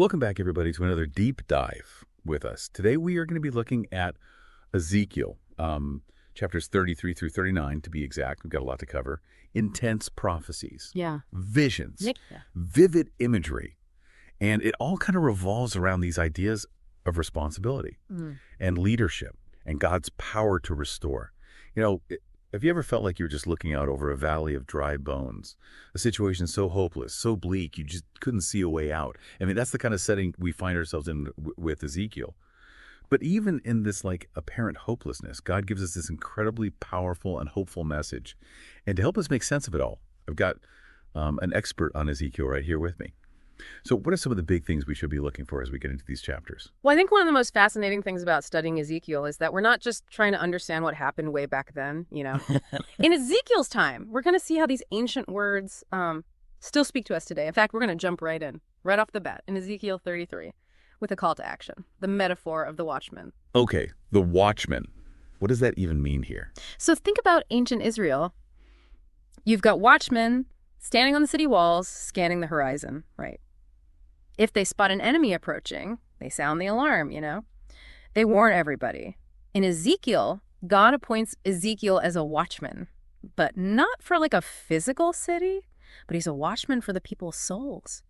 Welcome back, everybody, to another deep dive with us. Today, we are going to be looking at Ezekiel, chapters 33 through 39, to be exact. We've got a lot to cover. Intense prophecies, visions, vivid imagery, and it all kind of revolves around these ideas of responsibility and leadership and God's power to restore. You know, have you ever felt like you were just looking out over a valley of dry bones, a situation so hopeless, so bleak, you just couldn't see a way out? I mean, that's the kind of setting we find ourselves in with Ezekiel. But even in this apparent hopelessness, God gives us this incredibly powerful and hopeful message. And to help us make sense of it all, I've got an expert on Ezekiel right here with me. So what are some of the big things we should be looking for as we get into these chapters? Well, I think one of the most fascinating things about studying Ezekiel is that we're not just trying to understand what happened way back then, In Ezekiel's time, we're going to see how these ancient words still speak to us today. In fact, we're going to jump right in, right off the bat, in Ezekiel 33, with a call to action, the metaphor of the Watchman. Okay, the Watchman. What does that even mean here? So think about ancient Israel. You've got watchmen standing on the city walls, scanning the horizon, right? If they spot an enemy approaching, they sound the alarm, They warn everybody. In Ezekiel, God appoints Ezekiel as a watchman, but not for a physical city, but he's a watchman for the people's souls.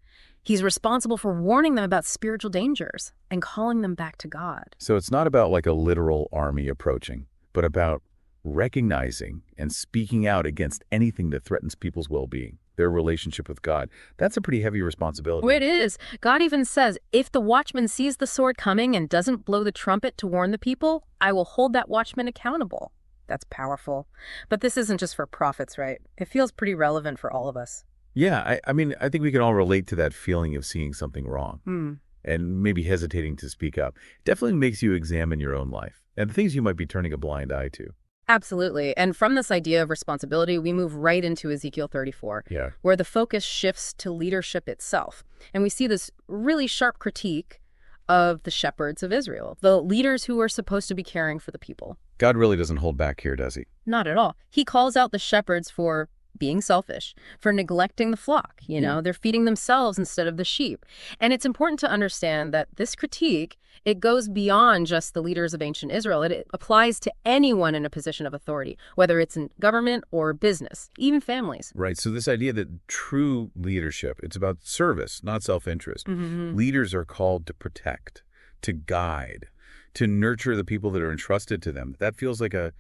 He's responsible for warning them about spiritual dangers and calling them back to God. So it's not about a literal army approaching, but about recognizing and speaking out against anything that threatens people's well-being, their relationship with God. That's a pretty heavy responsibility. It is. God even says, if the watchman sees the sword coming and doesn't blow the trumpet to warn the people, I will hold that watchman accountable. That's powerful. But this isn't just for prophets, right? It feels pretty relevant for all of us. Yeah, I mean, I think we can all relate to that feeling of seeing something wrong and maybe hesitating to speak up. It definitely makes you examine your own life and the things you might be turning a blind eye to. Absolutely. And from this idea of responsibility, we move right into Ezekiel 34, where the focus shifts to leadership itself. And we see this really sharp critique of the shepherds of Israel, the leaders who are supposed to be caring for the people. God really doesn't hold back here, does he? Not at all. He calls out the shepherds for being selfish, for neglecting the flock. They're feeding themselves instead of the sheep. And it's important to understand that this critique, it goes beyond just the leaders of ancient Israel. It applies to anyone in a position of authority, whether it's in government or business, even families. Right. So this idea that true leadership, it's about service, not self-interest. Leaders are called to protect, to guide, to nurture the people that are entrusted to them. That feels like a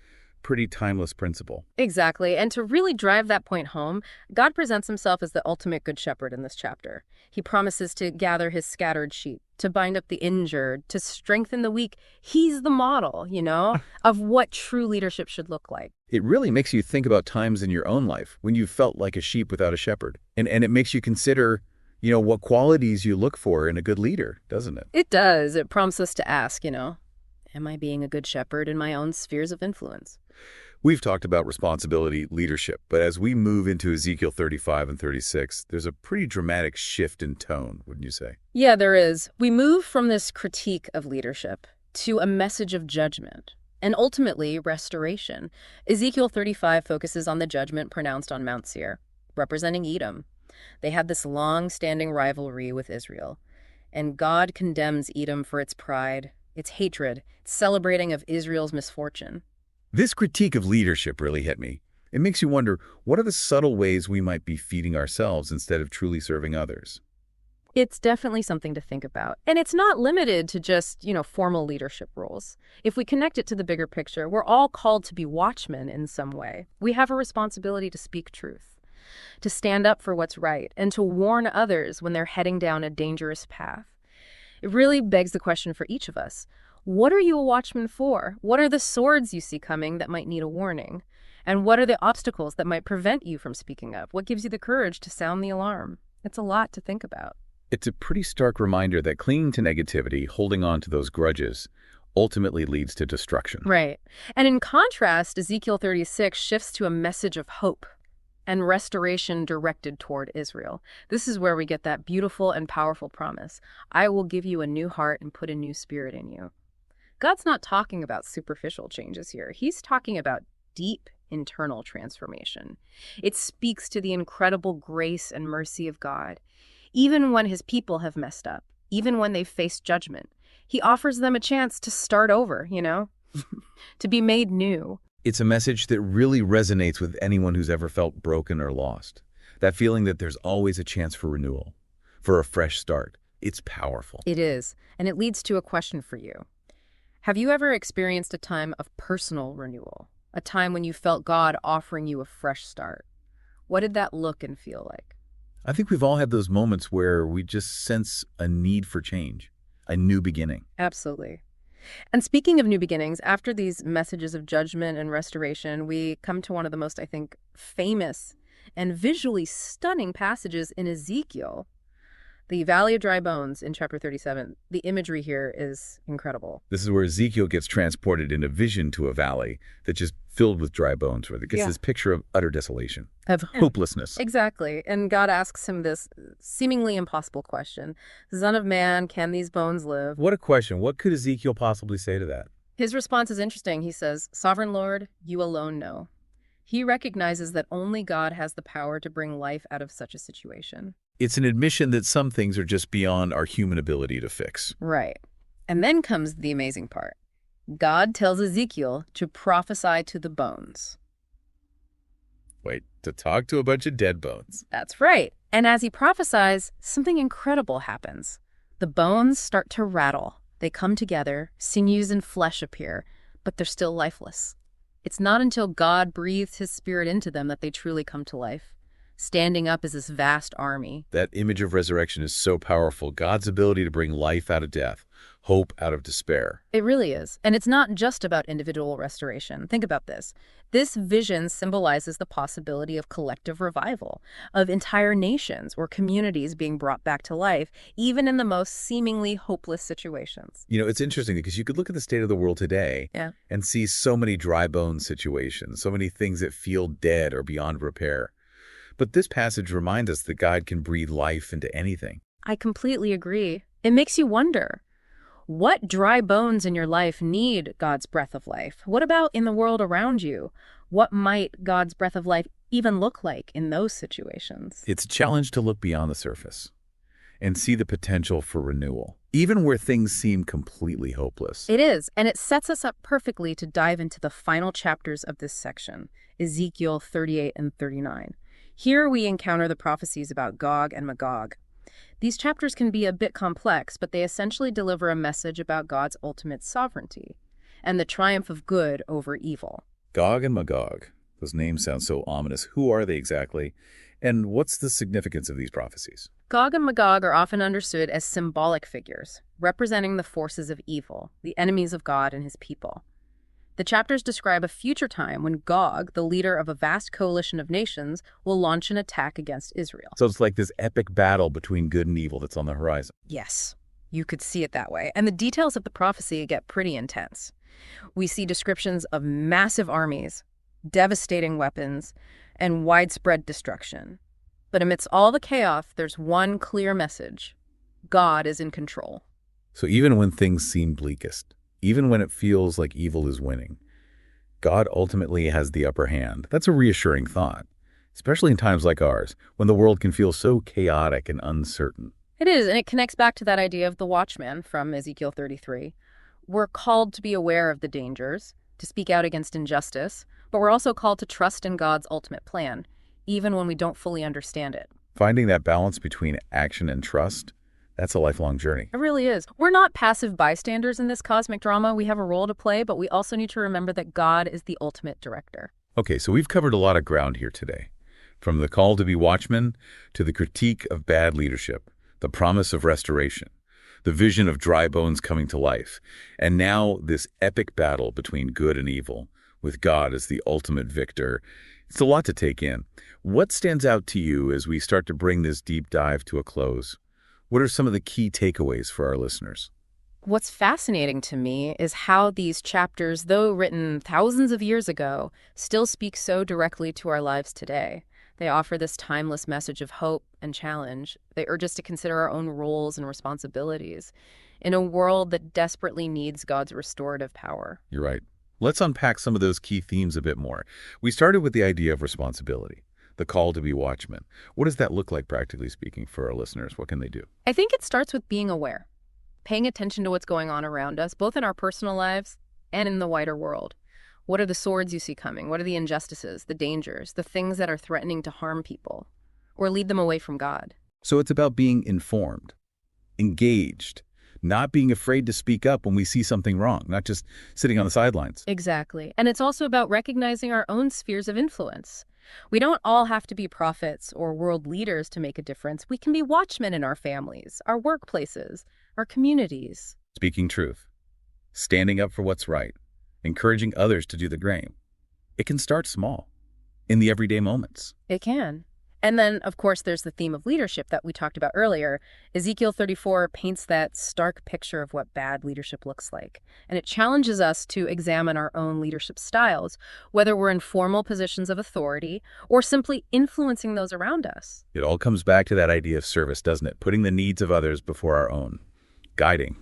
pretty timeless principle. Exactly. And to really drive that point home, God presents himself as the ultimate good shepherd in this chapter. He promises to gather his scattered sheep, to bind up the injured, to strengthen the weak. He's the model, of what true leadership should look like. It really makes you think about times in your own life when you felt like a sheep without a shepherd. And it makes you consider, what qualities you look for in a good leader, doesn't it? It does. It prompts us to ask, am I being a good shepherd in my own spheres of influence? We've talked about responsibility, leadership, but as we move into Ezekiel 35 and 36, there's a pretty dramatic shift in tone, wouldn't you say? Yeah, there is. We move from this critique of leadership to a message of judgment and ultimately restoration. Ezekiel 35 focuses on the judgment pronounced on Mount Seir, representing Edom. They had this long-standing rivalry with Israel, and God condemns Edom for its pride, its hatred, its celebrating of Israel's misfortune. This critique of leadership really hit me. It makes you wonder, what are the subtle ways we might be feeding ourselves instead of truly serving others? It's definitely something to think about. And it's not limited to just, formal leadership roles. If we connect it to the bigger picture, we're all called to be watchmen in some way. We have a responsibility to speak truth, to stand up for what's right, and to warn others when they're heading down a dangerous path. It really begs the question for each of us. What are you a watchman for? What are the swords you see coming that might need a warning? And what are the obstacles that might prevent you from speaking up? What gives you the courage to sound the alarm? It's a lot to think about. It's a pretty stark reminder that clinging to negativity, holding on to those grudges, ultimately leads to destruction. Right. And in contrast, Ezekiel 36 shifts to a message of hope and restoration directed toward Israel. This is where we get that beautiful and powerful promise. I will give you a new heart and put a new spirit in you. God's not talking about superficial changes here. He's talking about deep internal transformation. It speaks to the incredible grace and mercy of God. Even when his people have messed up, even when they've faced judgment. He offers them a chance to start over, to be made new. It's a message that really resonates with anyone who's ever felt broken or lost. That feeling that there's always a chance for renewal, for a fresh start. It's powerful. It is, and it leads to a question for you. Have you ever experienced a time of personal renewal? A time when you felt God offering you a fresh start? What did that look and feel like? I think we've all had those moments where we just sense a need for change, a new beginning. Absolutely. And speaking of new beginnings, after these messages of judgment and restoration, we come to one of the most, I think, famous and visually stunning passages in Ezekiel. The Valley of Dry Bones in chapter 37. The imagery here is incredible. This is where Ezekiel gets transported in a vision to a valley that's just filled with dry bones, where it gets this picture of utter desolation, of hopelessness. Exactly. And God asks him this seemingly impossible question. Son of man, can these bones live? What a question. What could Ezekiel possibly say to that? His response is interesting. He says, Sovereign Lord, you alone know. He recognizes that only God has the power to bring life out of such a situation. It's an admission that some things are just beyond our human ability to fix. Right. And then comes the amazing part. God tells Ezekiel to prophesy to the bones. Wait, to talk to a bunch of dead bones. That's right. And as he prophesies, something incredible happens. The bones start to rattle. They come together, sinews and flesh appear, but they're still lifeless. It's not until God breathes his spirit into them that they truly come to life. Standing up as this vast army. That image of resurrection is so powerful. God's ability to bring life out of death, hope out of despair. It really is. And it's not just about individual restoration. Think about this. This vision symbolizes the possibility of collective revival, of entire nations or communities being brought back to life, even in the most seemingly hopeless situations. It's interesting because you could look at the state of the world today and see so many dry bone situations, so many things that feel dead or beyond repair. But this passage reminds us that God can breathe life into anything. I completely agree. It makes you wonder, what dry bones in your life need God's breath of life? What about in the world around you? What might God's breath of life even look like in those situations? It's a challenge to look beyond the surface and see the potential for renewal, even where things seem completely hopeless. It is, and it sets us up perfectly to dive into the final chapters of this section, Ezekiel 38 and 39. Here we encounter the prophecies about Gog and Magog. These chapters can be a bit complex, but they essentially deliver a message about God's ultimate sovereignty and the triumph of good over evil. Gog and Magog. Those names sound so ominous. Who are they exactly? And what's the significance of these prophecies? Gog and Magog are often understood as symbolic figures, representing the forces of evil, the enemies of God and his people. The chapters describe a future time when Gog, the leader of a vast coalition of nations, will launch an attack against Israel. So it's like this epic battle between good and evil that's on the horizon. Yes, you could see it that way. And the details of the prophecy get pretty intense. We see descriptions of massive armies, devastating weapons, and widespread destruction. But amidst all the chaos, there's one clear message. God is in control. So even when things seem bleakest, even when it feels like evil is winning, God ultimately has the upper hand. That's a reassuring thought, especially in times like ours, when the world can feel so chaotic and uncertain. It is, and it connects back to that idea of the Watchman from Ezekiel 33. We're called to be aware of the dangers, to speak out against injustice, but we're also called to trust in God's ultimate plan, even when we don't fully understand it. Finding that balance between action and trust, that's a lifelong journey. It really is. We're not passive bystanders in this cosmic drama. We have a role to play, but we also need to remember that God is the ultimate director. Okay, so we've covered a lot of ground here today. From the call to be watchmen to the critique of bad leadership, the promise of restoration, the vision of dry bones coming to life, and now this epic battle between good and evil, with God as the ultimate victor. It's a lot to take in. What stands out to you as we start to bring this deep dive to a close? What are some of the key takeaways for our listeners? What's fascinating to me is how these chapters, though written thousands of years ago, still speak so directly to our lives today. They offer this timeless message of hope and challenge. They urge us to consider our own roles and responsibilities in a world that desperately needs God's restorative power. You're right. Let's unpack some of those key themes a bit more. We started with the idea of responsibility, the call to be watchmen. What does that look like, practically speaking, for our listeners? What can they do? I think it starts with being aware, paying attention to what's going on around us, both in our personal lives and in the wider world. What are the swords you see coming? What are the injustices, the dangers, the things that are threatening to harm people or lead them away from God? So it's about being informed, engaged, not being afraid to speak up when we see something wrong, not just sitting on the sidelines. Exactly. And it's also about recognizing our own spheres of influence. We don't all have to be prophets or world leaders to make a difference. We can be watchmen in our families, our workplaces, our communities. Speaking truth, standing up for what's right, encouraging others to do the same. It can start small, in the everyday moments. It can. And then, of course, there's the theme of leadership that we talked about earlier. Ezekiel 34 paints that stark picture of what bad leadership looks like. And it challenges us to examine our own leadership styles, whether we're in formal positions of authority or simply influencing those around us. It all comes back to that idea of service, doesn't it? Putting the needs of others before our own, guiding,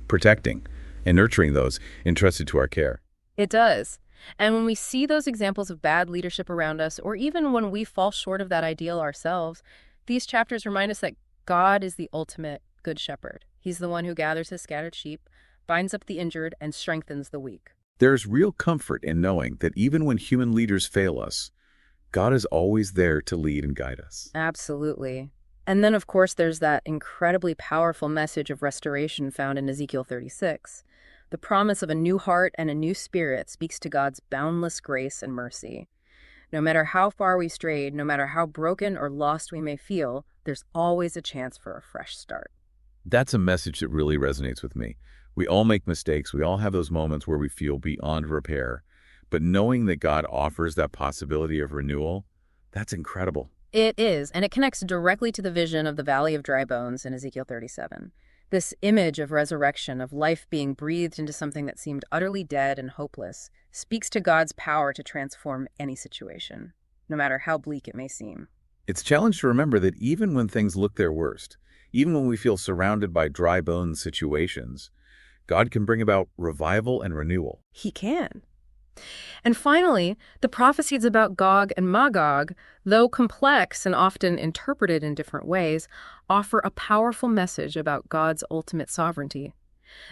protecting, and nurturing those entrusted to our care. It does. And when we see those examples of bad leadership around us, or even when we fall short of that ideal ourselves, these chapters remind us that God is the ultimate good shepherd. He's the one who gathers his scattered sheep, binds up the injured, and strengthens the weak. There's real comfort in knowing that even when human leaders fail us, God is always there to lead and guide us. Absolutely. And then, of course, there's that incredibly powerful message of restoration found in Ezekiel 36. The promise of a new heart and a new spirit speaks to God's boundless grace and mercy. No matter how far we've strayed, no matter how broken or lost we may feel, there's always a chance for a fresh start. That's a message that really resonates with me. We all make mistakes. We all have those moments where we feel beyond repair. But knowing that God offers that possibility of renewal, that's incredible. It is, and it connects directly to the vision of the Valley of Dry Bones in Ezekiel 37. This image of resurrection, of life being breathed into something that seemed utterly dead and hopeless, speaks to God's power to transform any situation, no matter how bleak it may seem. It's a challenge to remember that even when things look their worst, even when we feel surrounded by dry bones situations, God can bring about revival and renewal. He can. And finally, the prophecies about Gog and Magog, though complex and often interpreted in different ways, offer a powerful message about God's ultimate sovereignty.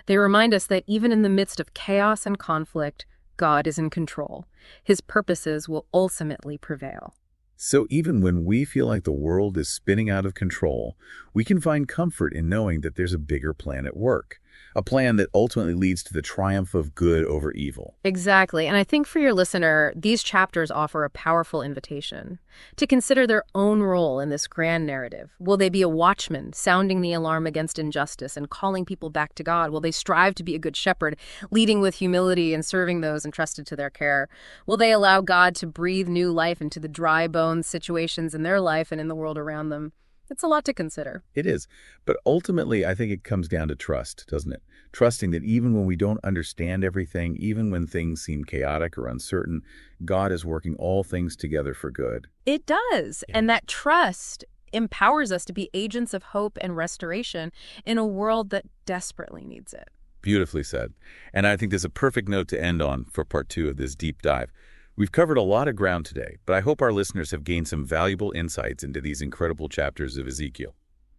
They remind us that even in the midst of chaos and conflict, God is in control. His purposes will ultimately prevail. So even when we feel like the world is spinning out of control, we can find comfort in knowing that there's a bigger plan at work. A plan that ultimately leads to the triumph of good over evil. Exactly. And I think for your listener, these chapters offer a powerful invitation to consider their own role in this grand narrative. Will they be a watchman, sounding the alarm against injustice and calling people back to God? Will they strive to be a good shepherd, leading with humility and serving those entrusted to their care? Will they allow God to breathe new life into the dry bones situations in their life and in the world around them? It's a lot to consider. It is. But ultimately, I think it comes down to trust, doesn't it? Trusting that even when we don't understand everything, even when things seem chaotic or uncertain, God is working all things together for good. It does. Yeah. And that trust empowers us to be agents of hope and restoration in a world that desperately needs it. Beautifully said. And I think there's a perfect note to end on for part 2 of this deep dive. We've covered a lot of ground today, but I hope our listeners have gained some valuable insights into these incredible chapters of Ezekiel.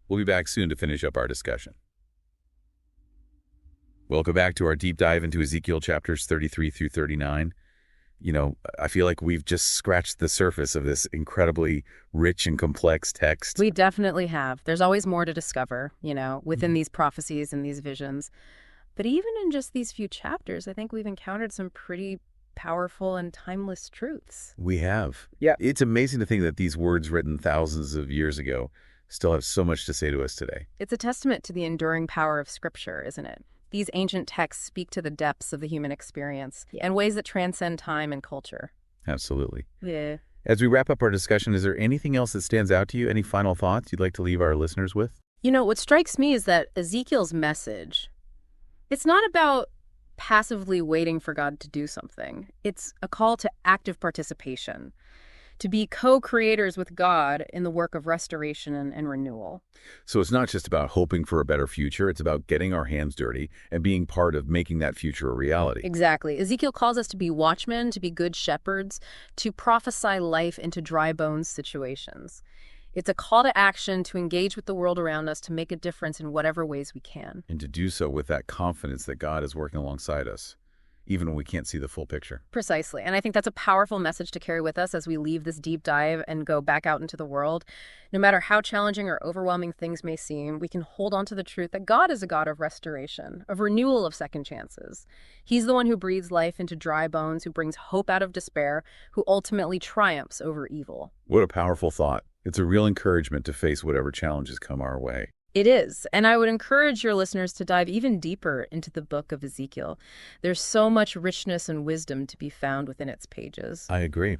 We'll be back soon to finish up our discussion. Welcome back to our deep dive into Ezekiel chapters 33 through 39. You know, I feel like we've just scratched the surface of this incredibly rich and complex text. We definitely have. There's always more to discover, within these prophecies and these visions. But even in just these few chapters, I think we've encountered some pretty powerful and timeless truths. We have. Yeah. It's amazing to think that these words written thousands of years ago still have so much to say to us today. It's a testament to the enduring power of Scripture, isn't it? These ancient texts speak to the depths of the human experience and ways that transcend time and culture. Absolutely. Yeah. As we wrap up our discussion, is there anything else that stands out to you? Any final thoughts you'd like to leave our listeners with? What strikes me is that Ezekiel's message, it's not about passively waiting for God to do something. It's a call to active participation, to be co-creators with God in the work of restoration and renewal. So it's not just about hoping for a better future, it's about getting our hands dirty and being part of making that future a reality. Exactly. Ezekiel calls us to be watchmen, to be good shepherds, to prophesy life into dry bones situations. It's a call to action to engage with the world around us to make a difference in whatever ways we can. And to do so with that confidence that God is working alongside us, even when we can't see the full picture. Precisely. And I think that's a powerful message to carry with us as we leave this deep dive and go back out into the world. No matter how challenging or overwhelming things may seem, we can hold on to the truth that God is a God of restoration, of renewal, of second chances. He's the one who breathes life into dry bones, who brings hope out of despair, who ultimately triumphs over evil. What a powerful thought. It's a real encouragement to face whatever challenges come our way. It is, and I would encourage your listeners to dive even deeper into the book of Ezekiel. There's so much richness and wisdom to be found within its pages. I agree.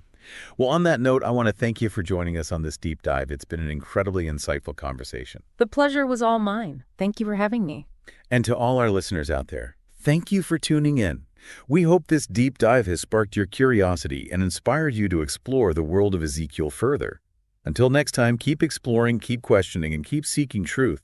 Well, on that note, I want to thank you for joining us on this deep dive. It's been an incredibly insightful conversation. The pleasure was all mine. Thank you for having me. And to all our listeners out there, thank you for tuning in. We hope this deep dive has sparked your curiosity and inspired you to explore the world of Ezekiel further. Until next time, keep exploring, keep questioning, and keep seeking truth.